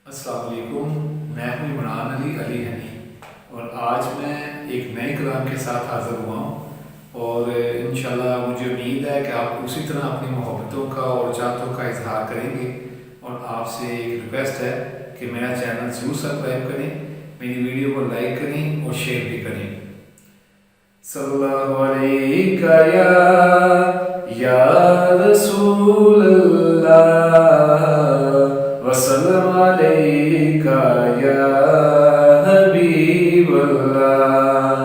السلام علیکم، میں ہوں عمران علی ہنی اور آج میں ایک نئے کلام کے ساتھ حاضر ہوا ہوں اور انشاءاللہ مجھے امید ہے کہ آپ اسی طرح اپنی محبتوں کا اور چاہتوں کا اظہار کریں گے، اور آپ سے ایک ریکویسٹ ہے کہ میرا چینل ضرور سبسکرائب کریں، میری ویڈیو کو لائک کریں اور شیئر بھی کریں۔ صلی اللہ علیہ یا رسول اللہ وسلم علیک یا حبیب اللہ۔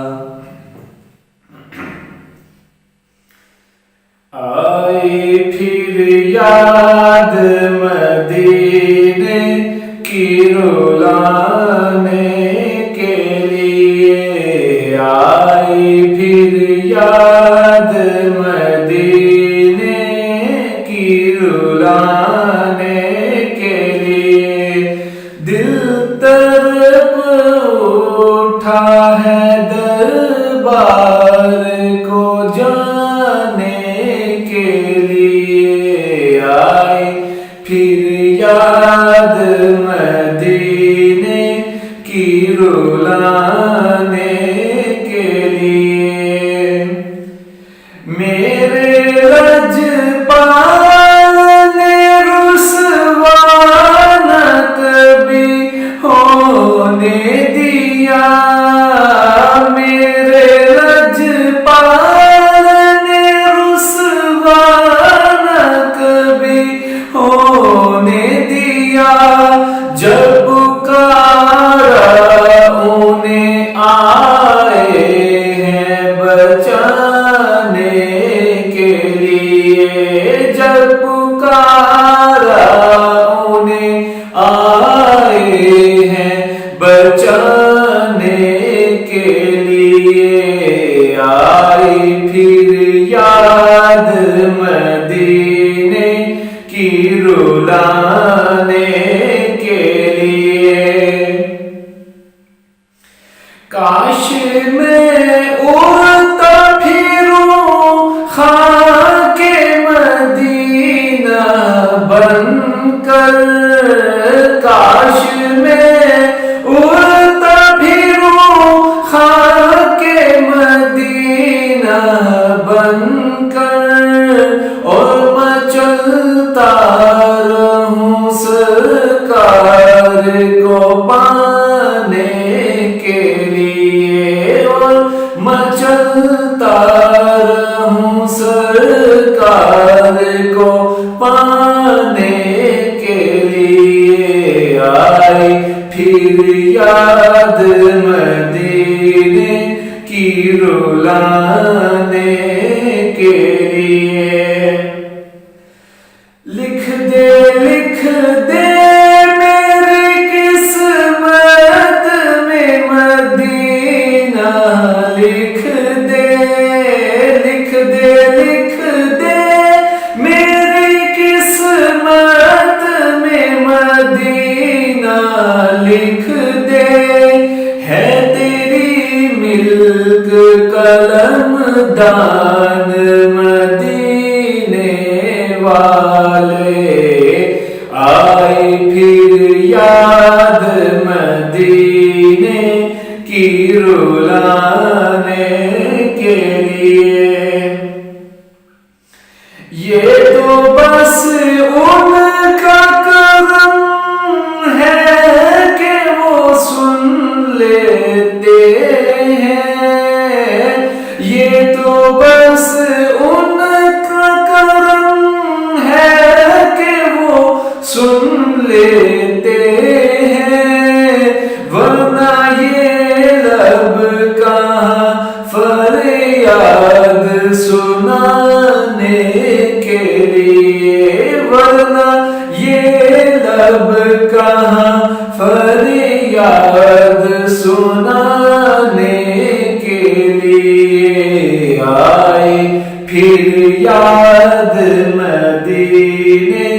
آئی پھر یاد مدینے کی رلانے کے لیے، آئی پھر یاد مدینے کی رلانے کے لیے، دل تڑپ اٹھا ہے دربار کو جانے کے لیے، آئی پھر یاد مدینے کی رلانے کے لیے۔ میرے لجپال نے رسوا نہ کبھی ہونے دیا، میرے لجپال نے رسوا نہ کبھی ہونے دیا، جب پکارا انہیں آئے ہیں بچانے کے لیے، جب پکارا انہیں آئے ہیں بچانے کے لیے، آئی پھر یاد مدینے کی رلانے کے لیے۔ کاش میں اڑتا پھروں خاک مدینہ بن کر، کاش میں اڑتا پھروں خاک مدینہ بن کر، اور مچلتا رہوں سرکار کو پانے کے لیے، اور مچلتا رہوں سرکار کو پانے کے لیے، آئی پھر یاد مدینے کی رلانے کے لیے۔ لکھ دے میری قسمت میں مدینہ، لکھ دے میری قسمت میں مدینہ، لکھ دے، ہے تیری ملک قلم دان مدینے والے، آئی پھر یاد مدینے کی رلانے کے لیے۔ یہ تو بس ان کا کرم ہے کہ وہ سن لیتے ہیں، یہ تو بس ان کا کرم ہے کہ وہ سن لیتے ہیں، ورنہ یہ لب کہاں فریاد سنانے کے لیے، ورنہ یہ لب کہاں فریاد سنانے کے لیے، آئی پھر یاد مدینے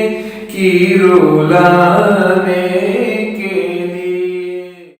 کی رلانے